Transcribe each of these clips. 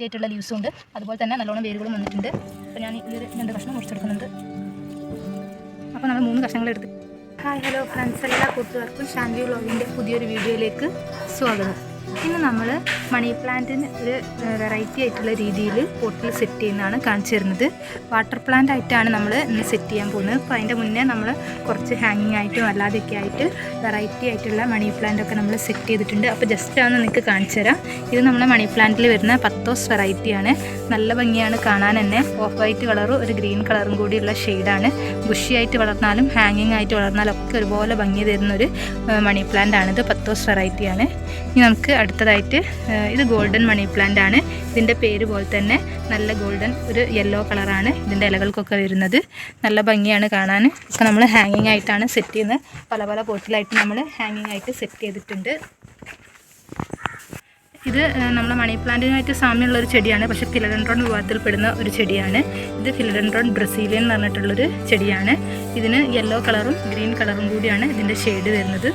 ആയിട്ടുള്ള ലീവ്സും ഉണ്ട്. അതുപോലെ തന്നെ നല്ലോണം വേരുകളും വന്നിട്ടുണ്ട്. അപ്പോൾ ഞാൻ ഈ ഒരു 2 കഷ്ണം മുറിച്ചെടുക്കുന്നുണ്ട്. അപ്പോൾ നമ്മൾ 3 കഷ്ണങ്ങൾ എടുത്ത്. ഹായ് ഹലോ ഫ്രണ്ട്സ്, എല്ലാ കൂട്ടുകാർക്കും ഷാൻവി വ്ളോഗിൻ്റെ പുതിയൊരു വീഡിയോയിലേക്ക് സ്വാഗതം. ഇന്ന് നമ്മൾ മണി പ്ലാന്റിന് ഒരു വെറൈറ്റി ആയിട്ടുള്ള രീതിയിൽ പോട്ടിൽ സെറ്റ് ചെയ്യുന്നതാണ് കാണിച്ചു തരുന്നത്. വാട്ടർ പ്ലാന്റ് ആയിട്ടാണ് നമ്മൾ ഇന്ന് സെറ്റ് ചെയ്യാൻ പോകുന്നത്. അപ്പോൾ അതിൻ്റെ മുന്നേ നമ്മൾ കുറച്ച് ഹാങ്ങിങ് ആയിട്ടും അല്ലാതെയൊക്കെ ആയിട്ട് വെറൈറ്റി ആയിട്ടുള്ള മണി പ്ലാന്റ് ഒക്കെ നമ്മൾ സെറ്റ് ചെയ്തിട്ടുണ്ട്. അപ്പോൾ ജസ്റ്റ് ആണ് നിങ്ങൾക്ക് കാണിച്ചു തരാം. ഇത് നമ്മുടെ മണി പ്ലാന്റിൽ വരുന്ന പത്തോസ് വെറൈറ്റിയാണ്. നല്ല ഭംഗിയാണ് കാണാൻ തന്നെ. ഓഫ് വൈറ്റ് കളറും ഒരു ഗ്രീൻ കളറും കൂടിയുള്ള ഷെയ്ഡാണ്. ബുഷിയായിട്ട് വളർന്നാലും ഹാങ്ങിങ് ആയിട്ട് വളർന്നാലും ഒക്കെ ഒരുപോലെ ഭംഗി തരുന്നൊരു മണി പ്ലാന്റ് ആണിത്. പത്തോസ് വെറൈറ്റിയാണ്. ഇനി നമുക്ക് അടുത്തതായിട്ട് ഇത് ഗോൾഡൻ മണി പ്ലാന്റ് ആണ്. ഇതിൻ്റെ പേര് പോലെ തന്നെ നല്ല ഗോൾഡൻ ഒരു യെല്ലോ കളറാണ് ഇതിൻ്റെ ഇലകൾക്കൊക്കെ വരുന്നത്. നല്ല ഭംഗിയാണ് കാണാൻ. ഇപ്പോൾ നമ്മൾ ഹാങ്ങിങ് ആയിട്ടാണ് സെറ്റ് ചെയ്യുന്നത്. പല പല പോട്ടിലായിട്ട് നമ്മൾ ഹാങ്ങിങ് ആയിട്ട് സെറ്റ് ചെയ്തിട്ടുണ്ട്. ഇത് നമ്മുടെ മണി പ്ലാന്റിനായിട്ട് സാമ്യമുള്ളൊരു ചെടിയാണ്. പക്ഷേ ഫിലഡൻഡ്രോൺ വിഭാഗത്തിൽപ്പെടുന്ന ഒരു ചെടിയാണ്. ഇത് ഫിലഡൻഡ്രോൺ ബ്രസീലിയൻ എന്ന് പറഞ്ഞിട്ടുള്ളൊരു ചെടിയാണ്. ഇതിന് യെല്ലോ കളറും ഗ്രീൻ കളറും കൂടിയാണ് ഇതിൻ്റെ ഷെയ്ഡ് വരുന്നത്.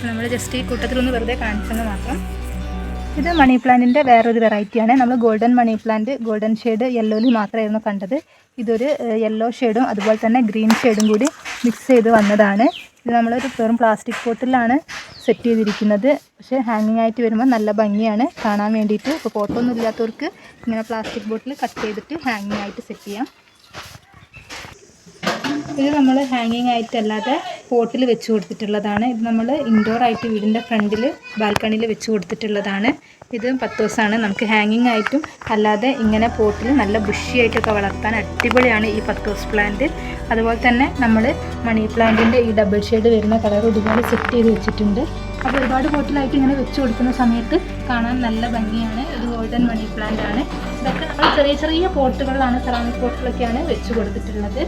നമ്മൾ ജസ്റ്റ് ഈ കൂട്ടത്തിലൊന്ന് വെറുതെ കാണിച്ചെന്ന് മാത്രം. ഇത് മണി പ്ലാന്റിൻ്റെ വേറൊരു വെറൈറ്റിയാണ്. നമ്മൾ golden money plant golden shade യെല്ലോയിൽ മാത്രമായിരുന്നു കണ്ടത്. ഇതൊരു യെല്ലോ ഷെയ്ഡും അതുപോലെ തന്നെ ഗ്രീൻ ഷെയ്ഡും കൂടി മിക്സ് ചെയ്ത് വന്നതാണ്. ഇത് നമ്മളൊരു വെറും പ്ലാസ്റ്റിക് പോട്ടിലാണ് സെറ്റ് ചെയ്തിരിക്കുന്നത്. പക്ഷേ ഹാങ്ങിങ് ആയിട്ട് വരുമ്പോൾ നല്ല ഭംഗിയാണ് കാണാൻ വേണ്ടിയിട്ട്. ഇപ്പോൾ പോട്ടൊന്നും ഇല്ലാത്തവർക്ക് ഇങ്ങനെ പ്ലാസ്റ്റിക് ബോട്ടിൽ കട്ട് ചെയ്തിട്ട് ഹാങ്ങിങ് ആയിട്ട് സെറ്റ് ചെയ്യാം. ഇത് നമ്മൾ ഹാങ്ങിങ് ആയിട്ടല്ലാതെ പോട്ടിൽ വെച്ച് കൊടുത്തിട്ടുള്ളതാണ്. ഇത് നമ്മൾ ഇൻഡോർ ആയിട്ട് വീടിൻ്റെ ഫ്രണ്ടിൽ ബാൽക്കണിയിൽ വെച്ച് കൊടുത്തിട്ടുള്ളതാണ്. ഇത് പത്തോസാണ്. നമുക്ക് ഹാങ്ങിങ് ആയിട്ടും അല്ലാതെ ഇങ്ങനെ പോട്ടിൽ നല്ല ബുഷിയായിട്ടൊക്കെ വളർത്താൻ അടിപൊളിയാണ് ഈ പത്തോസ് പ്ലാന്റ്. അതുപോലെ തന്നെ നമ്മൾ മണി പ്ലാന്റിൻ്റെ ഈ ഡബിൾ ഷെയ്ഡ് വരുന്ന കളർ ഇതുപോലെ സെറ്റ് ചെയ്ത് വെച്ചിട്ടുണ്ട്. അപ്പോൾ ഒരുപാട് പോട്ടിലായിട്ട് ഇങ്ങനെ വെച്ച് കൊടുക്കുന്ന സമയത്ത് കാണാൻ നല്ല ഭംഗിയാണ്. ഇത് ഗോൾഡൻ മണി പ്ലാന്റ് ആണ്. ഇതൊക്കെ നമ്മൾ ചെറിയ ചെറിയ പോട്ടുകളിലാണ്, സെറാമിക് പോട്ടിലൊക്കെയാണ് വെച്ച് കൊടുത്തിട്ടുള്ളത്.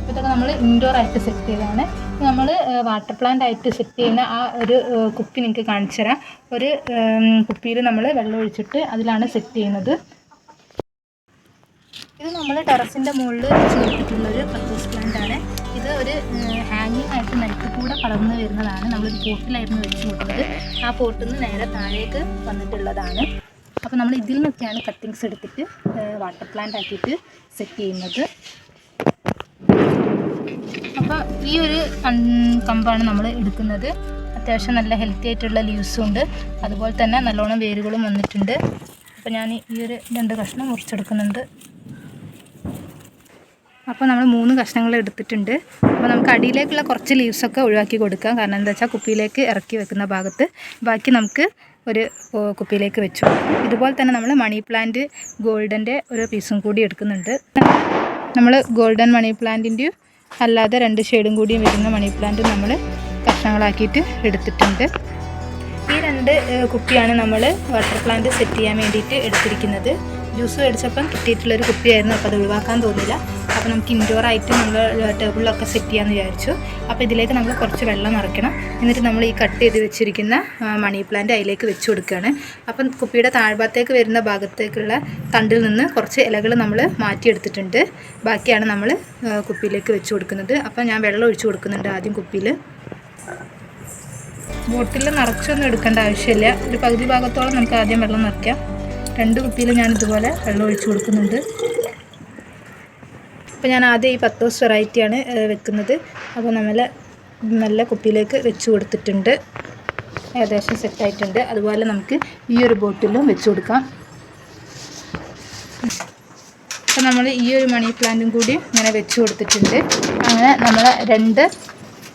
ഇതൊക്കെ നമ്മൾ ഇൻഡോർ ആയിട്ട് സെറ്റ് ചെയ്തതാണ്. നമ്മൾ വാട്ടർ പ്ലാന്റ് ആയിട്ട് സെറ്റ് ചെയ്യുന്ന ആ ഒരു കുപ്പി നിങ്ങൾക്ക് കാണിച്ചു തരാം. ഒരു കുപ്പിയിൽ നമ്മൾ വെള്ളം ഒഴിച്ചിട്ട് അതിലാണ് സെറ്റ് ചെയ്യുന്നത്. ഇത് നമ്മൾ ടെറസിൻ്റെ മുകളിൽ വെച്ച് കൊടുത്തിട്ടുള്ളൊരു പത്തോസ് പ്ലാന്റ് ആണ്. ഇത് ഒരു ഹാങ്ങിങ് ആയിട്ട് നിലത്ത് കൂടെ വളർന്നു വരുന്നതാണ്. നമ്മളൊരു പോട്ടിലായിരുന്നു വെച്ച് കൊടുത്തത്. ആ പോട്ടിൽ നിന്ന് നേരെ താഴേക്ക് വന്നിട്ടുള്ളതാണ്. അപ്പോൾ നമ്മൾ ഇതിൽ നിന്നൊക്കെയാണ് കട്ടിങ്സ് എടുത്തിട്ട് വാട്ടർ പ്ലാന്റ് ആക്കിയിട്ട് സെറ്റ് ചെയ്യുന്നത്. അപ്പോൾ ഈ ഒരു കമ്പാണ് നമ്മൾ എടുക്കുന്നത്. അത്യാവശ്യം നല്ല ഹെൽത്തി ആയിട്ടുള്ള ലീവ്സും ഉണ്ട്. അതുപോലെ തന്നെ നല്ലോണം വേരുകളും വന്നിട്ടുണ്ട്. അപ്പോൾ ഞാൻ ഈ ഒരു 2 കഷ്ണം മുറിച്ചെടുക്കുന്നുണ്ട്. അപ്പോൾ നമ്മൾ 3 കഷ്ണങ്ങൾ എടുത്തിട്ടുണ്ട്. അപ്പോൾ നമുക്ക് അടിയിലേക്കുള്ള കുറച്ച് ലീവ്സൊക്കെ ഒഴിവാക്കി കൊടുക്കാം. കാരണം എന്താ വെച്ചാൽ കുപ്പിയിലേക്ക് ഇറക്കി വെക്കുന്ന ഭാഗത്ത് ബാക്കി നമുക്ക് ഒരു കുപ്പിയിലേക്ക് വെച്ചു കൊടുക്കാം. ഇതുപോലെ തന്നെ നമ്മൾ മണി പ്ലാന്റ് ഗോൾഡൻ്റെ ഒരു പീസും കൂടി എടുക്കുന്നുണ്ട്. നമ്മൾ ഗോൾഡൻ മണി പ്ലാന്റിൻ്റെയും അല്ലാതെ 2 ഷെയ്ഡും കൂടിയും വരുന്ന മണി പ്ലാന്റ് നമ്മൾ കഷ്ണങ്ങളാക്കിയിട്ട് എടുത്തിട്ടുണ്ട്. ഈ 2 കുപ്പിയാണ് നമ്മൾ വാട്ടർ പ്ലാന്റ് സെറ്റ് ചെയ്യാൻ വേണ്ടിയിട്ട് എടുത്തിരിക്കുന്നത്. ജ്യൂസ് മേടിച്ചപ്പം കിട്ടിയിട്ടുള്ളൊരു കുപ്പിയായിരുന്നു. അപ്പോൾ അത് ഒഴിവാക്കാൻ തോന്നില്ല. അപ്പോൾ നമുക്ക് ഇൻഡോർ ആയിട്ട് നമ്മൾ ടേബിളിലൊക്കെ സെറ്റ് ചെയ്യാമെന്ന് വിചാരിച്ചു. അപ്പോൾ ഇതിലേക്ക് നമ്മൾ കുറച്ച് വെള്ളം നിറയ്ക്കണം. എന്നിട്ട് നമ്മൾ ഈ കട്ട് ചെയ്ത് വെച്ചിരിക്കുന്ന മണി പ്ലാന്റ് അതിലേക്ക് വെച്ച് കൊടുക്കുകയാണ്. അപ്പം കുപ്പിയുടെ താഴ്ഭാഗത്തേക്ക് വരുന്ന ഭാഗത്തേക്കുള്ള തണ്ടിൽ നിന്ന് കുറച്ച് ഇലകൾ നമ്മൾ മാറ്റിയെടുത്തിട്ടുണ്ട്. ബാക്കിയാണ് നമ്മൾ കുപ്പിയിലേക്ക് വെച്ച് കൊടുക്കുന്നത്. അപ്പോൾ ഞാൻ വെള്ളം ഒഴിച്ച് കൊടുക്കുന്നുണ്ട് ആദ്യം കുപ്പിയിൽ. ബോട്ടിൽ നിറച്ചൊന്നും എടുക്കേണ്ട ആവശ്യമില്ല. ഒരു പകുതി ഭാഗത്തോളം നമുക്ക് ആദ്യം വെള്ളം നിറയ്ക്കാം. 2 കുപ്പിയിൽ ഞാൻ ഇതുപോലെ വെള്ളം ഒഴിച്ച് കൊടുക്കുന്നുണ്ട്. അപ്പോൾ ഞാൻ ആദ്യം ഈ പത്തോസ് വെറൈറ്റിയാണ് വെക്കുന്നത്. അപ്പോൾ നമ്മൾ നല്ല കുപ്പിയിലേക്ക് വെച്ച് കൊടുത്തിട്ടുണ്ട്. ഏകദേശം സെറ്റായിട്ടുണ്ട്. അതുപോലെ നമുക്ക് ഈ ഒരു ബോട്ടിലും വെച്ച് കൊടുക്കാം. അപ്പോൾ നമ്മൾ ഈ ഒരു മണി പ്ലാന്റും കൂടി ഇങ്ങനെ വെച്ച് കൊടുത്തിട്ടുണ്ട്. അങ്ങനെ നമ്മൾ 2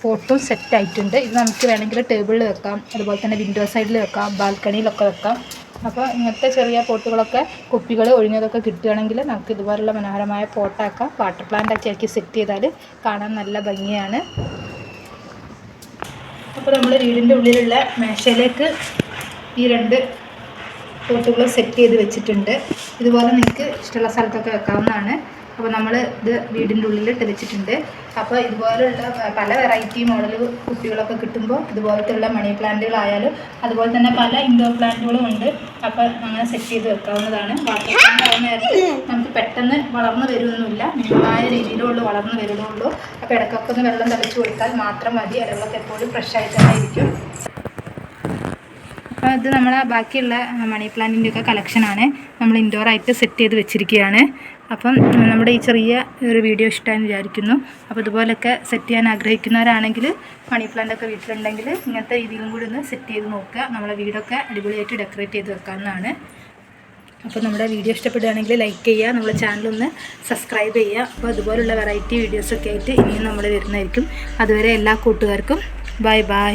പോട്ടും സെറ്റായിട്ടുണ്ട്. ഇത് നമുക്ക് വേണമെങ്കിൽ ടേബിളിൽ വെക്കാം, അതുപോലെ തന്നെ വിൻഡോ സൈഡിൽ വെക്കാം, ബാൽക്കണിയിലൊക്കെ വെക്കാം. അപ്പോൾ ഇങ്ങനത്തെ ചെറിയ പോട്ടുകളൊക്കെ കുപ്പികൾ ഒഴിഞ്ഞതൊക്കെ കിട്ടുകയാണെങ്കിൽ നമുക്ക് ഇതുപോലുള്ള മനോഹരമായ പോട്ടാക്കാം. വാട്ടർ പ്ലാന്റ് ആക്കി സെറ്റ് ചെയ്താൽ കാണാൻ നല്ല ഭംഗിയാണ്. അപ്പോൾ നമ്മൾ വീടിൻ്റെ ഉള്ളിലുള്ള മേശയിലേക്ക് ഈ 2 പോട്ടുകൾ സെറ്റ് ചെയ്ത് വെച്ചിട്ടുണ്ട്. ഇതുപോലെ നിങ്ങൾക്ക് ഇഷ്ടമുള്ള സ്ഥലത്തൊക്കെ വെക്കാവുന്നതാണ്. അപ്പോൾ നമ്മൾ ഇത് വീടിൻ്റെ ഉള്ളിലിട്ട് വെച്ചിട്ടുണ്ട്. അപ്പോൾ ഇതുപോലെയുള്ള പല വെറൈറ്റി മോഡൽ കുപ്പികളൊക്കെ കിട്ടുമ്പോൾ ഇതുപോലത്തെയുള്ള മണി പ്ലാന്റുകളായാലും അതുപോലെ തന്നെ പല ഇൻഡോർ പ്ലാന്റുകളും ഉണ്ട്. അപ്പോൾ അങ്ങനെ സെറ്റ് ചെയ്ത് വെക്കാവുന്നതാണ്. വാട്ടർ പ്ലാന്റ് ആവുന്ന നേരത്ത് നമുക്ക് പെട്ടെന്ന് വളർന്നു വരുമൊന്നുമില്ല. മിതമായ രീതിയിലുള്ള വളർന്നു വരുന്നുള്ളൂ. അപ്പോൾ ഇടയ്ക്കൊക്കെ ഒന്ന് വെള്ളം തളിച്ച് കൊടുത്താൽ മാത്രം മതി. ഇലകളൊക്കെ എപ്പോഴും ഫ്രഷ് ആയിട്ട് തന്നെ ഇരിക്കും. അപ്പോൾ ഇത് നമ്മളെ ബാക്കിയുള്ള മണി പ്ലാന്റിൻ്റെയൊക്കെ കളക്ഷനാണ് നമ്മൾ ഇൻഡോറായിട്ട് സെറ്റ് ചെയ്ത് വെച്ചിരിക്കുകയാണ്. അപ്പം നമ്മുടെ ഈ ചെറിയ ഒരു വീഡിയോ ഇഷ്ടമായെന്ന് വിചാരിക്കുന്നു. അപ്പോൾ ഇതുപോലൊക്കെ സെറ്റ് ചെയ്യാൻ ആഗ്രഹിക്കുന്നവരാണെങ്കിൽ മണി പ്ലാന്റൊക്കെ വീട്ടിലുണ്ടെങ്കിൽ ഇങ്ങനത്തെ രീതിയിലും കൂടി ഒന്ന് സെറ്റ് ചെയ്ത് നോക്കുക. നമ്മളെ വീടൊക്കെ അടിപൊളിയായിട്ട് ഡെക്കറേറ്റ് ചെയ്ത് വെക്കാവുന്നതാണ്. അപ്പോൾ നമ്മുടെ വീഡിയോ ഇഷ്ടപ്പെടുകയാണെങ്കിൽ ലൈക്ക് ചെയ്യുക, നമ്മുടെ ചാനലൊന്ന് സബ്സ്ക്രൈബ് ചെയ്യുക. അപ്പോൾ അതുപോലുള്ള വെറൈറ്റി വീഡിയോസൊക്കെ ആയിട്ട് ഇനിയും നമ്മൾ വരുന്നതായിരിക്കും. അതുവരെ എല്ലാ കൂട്ടുകാർക്കും ബൈ ബൈ.